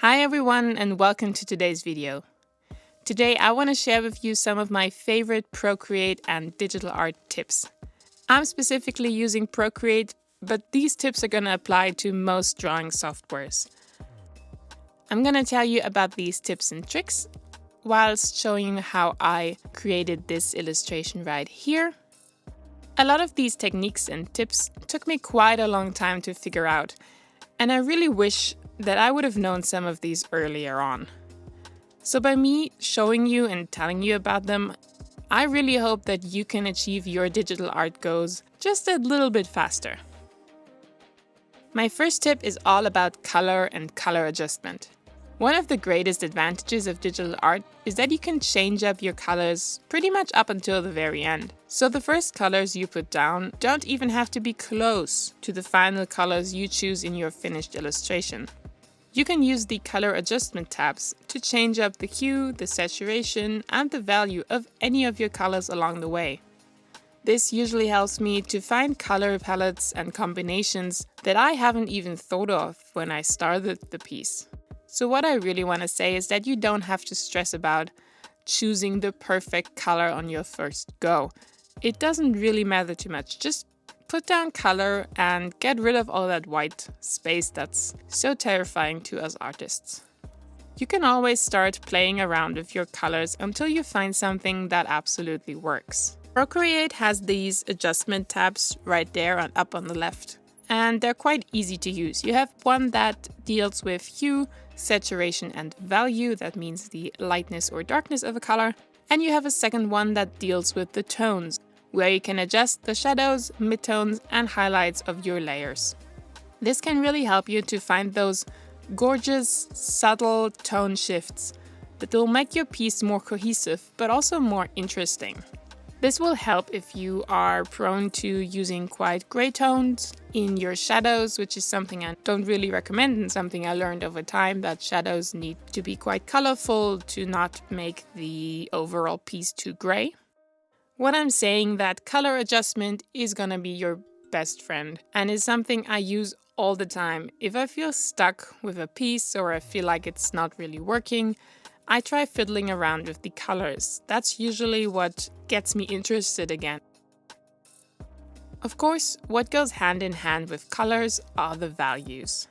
Hi everyone and welcome to today's video. Today I want to share with you some of my favorite Procreate and digital art tips. I'm specifically using Procreate, but these tips are going to apply to most drawing softwares. I'm going to tell you about these tips and tricks whilst showing you how I created this illustration right here. A lot of these techniques and tips took me quite a long time to figure out, and I really wish that I would have known some of these earlier on. So by me showing you and telling you about them, I really hope that you can achieve your digital art goals just a little bit faster. My first tip is all about color and color adjustment. One of the greatest advantages of digital art is that you can change up your colors pretty much up until the very end. So the first colors you put down don't even have to be close to the final colors you choose in your finished illustration. You can use the color adjustment tabs to change up the hue, the saturation, and the value of any of your colors along the way. This usually helps me to find color palettes and combinations that I haven't even thought of when I started the piece. So what I really want to say is that you don't have to stress about choosing the perfect color on your first go. It doesn't really matter too much. Just put down color and get rid of all that white space that's so terrifying to us artists. You can always start playing around with your colors until you find something that absolutely works. Procreate has these adjustment tabs right there and up on the left, and they're quite easy to use. You have one that deals with hue, saturation, and value, that means the lightness or darkness of a color, and you have a second one that deals with the tones, where you can adjust the shadows, midtones, and highlights of your layers. This can really help you to find those gorgeous, subtle tone shifts that will make your piece more cohesive, but also more interesting. This will help if you are prone to using quite gray tones in your shadows, which is something I don't really recommend and something I learned over time, that shadows need to be quite colorful to not make the overall piece too gray. What I'm saying, that color adjustment is gonna be your best friend and is something I use all the time. If I feel stuck with a piece or I feel like it's not really working, I try fiddling around with the colors. That's usually what gets me interested again. Of course, what goes hand in hand with colors are the values.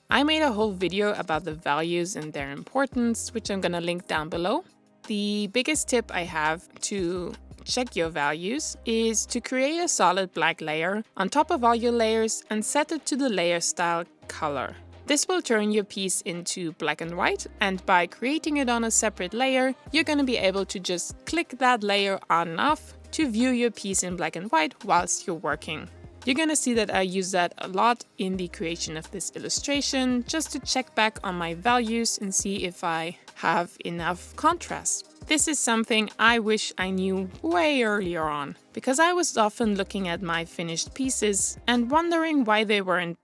I made a whole video about the values and their importance, which I'm gonna link down below. The biggest tip I have to check your values is to create a solid black layer on top of all your layers and set it to the layer style color. This will turn your piece into black and white, and by creating it on a separate layer, you're going to be able to just click that layer on and off to view your piece in black and white whilst you're working. You're going to see that I use that a lot in the creation of this illustration, just to check back on my values and see if I have enough contrast. This is something I wish I knew way earlier on, because I was often looking at my finished pieces and wondering why they weren't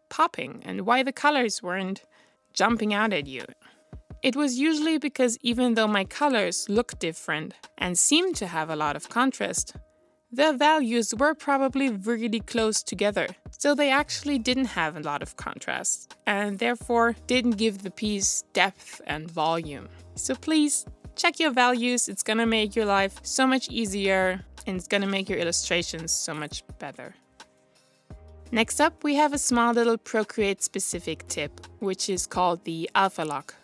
popping and why the colors weren't jumping out at you. It was usually because even though my colors look different and seem to have a lot of contrast, their values were probably really close together. So they actually didn't have a lot of contrast and therefore didn't give the piece depth and volume. So please check your values. It's gonna make your life so much easier and it's gonna make your illustrations so much better. Next up, we have a small little Procreate specific tip, which is called the alpha lock.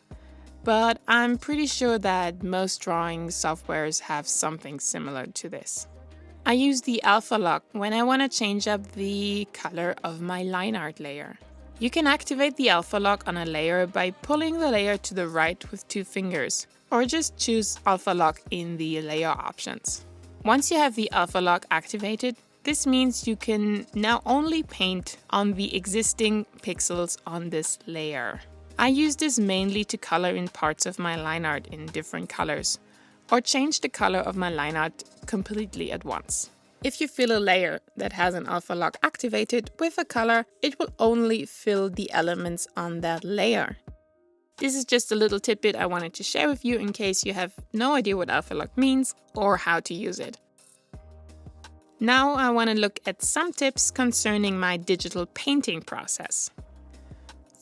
But I'm pretty sure that most drawing softwares have something similar to this. I use the alpha lock when I want to change up the color of my line art layer. You can activate the alpha lock on a layer by pulling the layer to the right with 2 fingers, or just choose alpha lock in the layer options. Once you have the alpha lock activated, this means you can now only paint on the existing pixels on this layer. I use this mainly to color in parts of my line art in different colors, or change the color of my line art completely at once. If you fill a layer that has an alpha lock activated with a color, it will only fill the elements on that layer. This is just a little tidbit I wanted to share with you in case you have no idea what alpha lock means or how to use it. Now I want to look at some tips concerning my digital painting process.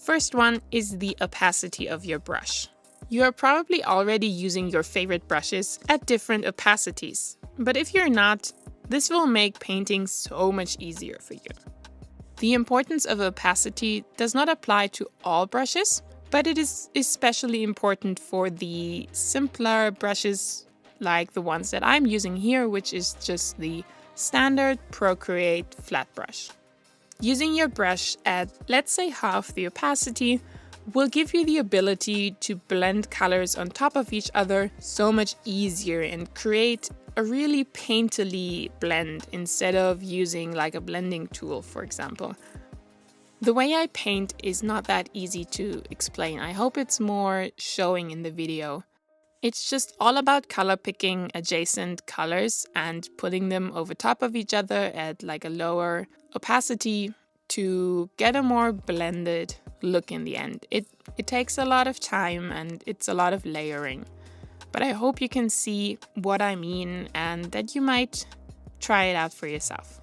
First one is the opacity of your brush. You are probably already using your favorite brushes at different opacities, but if you're not, this will make painting so much easier for you. The importance of opacity does not apply to all brushes, but it is especially important for the simpler brushes like the ones that I'm using here, which is just the standard Procreate flat brush. Using your brush at, let's say, half the opacity will give you the ability to blend colors on top of each other so much easier and create a really painterly blend instead of using like a blending tool, for example. The way I paint is not that easy to explain. I hope it's more showing in the video. It's just all about color picking adjacent colors and putting them over top of each other at like a lower opacity to get a more blended look in the end. It takes a lot of time and it's a lot of layering. But I hope you can see what I mean and that you might try it out for yourself.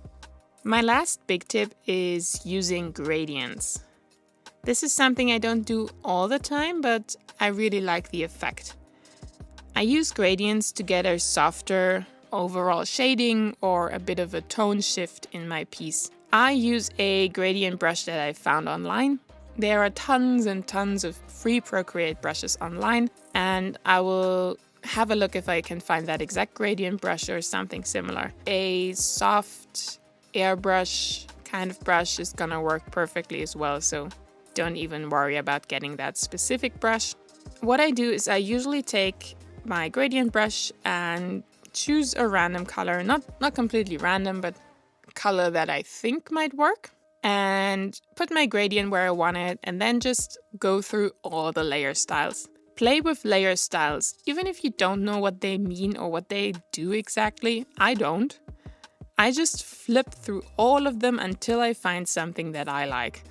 My last big tip is using gradients. This is something I don't do all the time, but I really like the effect. I use gradients to get a softer overall shading or a bit of a tone shift in my piece. I use a gradient brush that I found online. There are tons and tons of free Procreate brushes online, and I will have a look if I can find that exact gradient brush or something similar. A soft airbrush kind of brush is gonna work perfectly as well, so don't even worry about getting that specific brush. What I do is I usually take my gradient brush and choose a random color, not completely random, but color that I think might work, and put my gradient where I want it, and then just go through all the layer styles. Play with layer styles, even if you don't know what they mean or what they do exactly. I don't. I just flip through all of them until I find something that I like.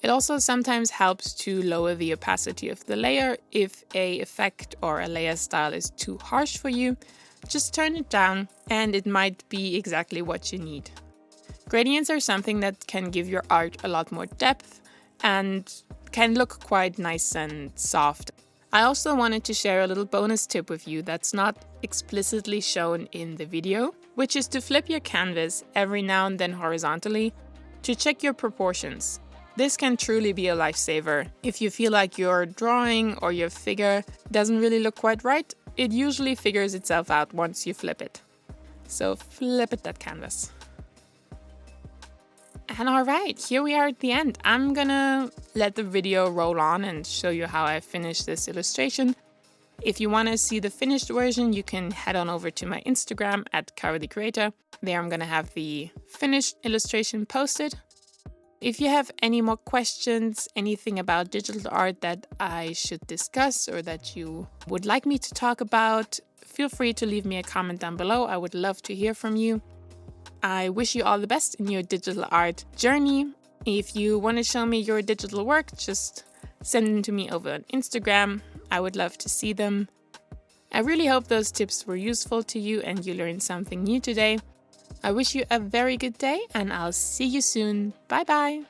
It also sometimes helps to lower the opacity of the layer. If a effect or a layer style is too harsh for you, just turn it down and it might be exactly what you need. Gradients are something that can give your art a lot more depth and can look quite nice and soft. I also wanted to share a little bonus tip with you that's not explicitly shown in the video, which is to flip your canvas every now and then horizontally to check your proportions. This can truly be a lifesaver. If you feel like your drawing or your figure doesn't really look quite right, it usually figures itself out once you flip it. So flip it, that canvas. And alright, here we are at the end. I'm gonna let the video roll on and show you how I finished this illustration. If you want to see the finished version, you can head on over to my Instagram at @CaraTheCreator. There I'm gonna have the finished illustration posted. If you have any more questions, anything about digital art that I should discuss or that you would like me to talk about, feel free to leave me a comment down below. I would love to hear from you. I wish you all the best in your digital art journey. If you want to show me your digital work, just send them to me over on Instagram. I would love to see them. I really hope those tips were useful to you and you learned something new today. I wish you a very good day and I'll see you soon. Bye bye!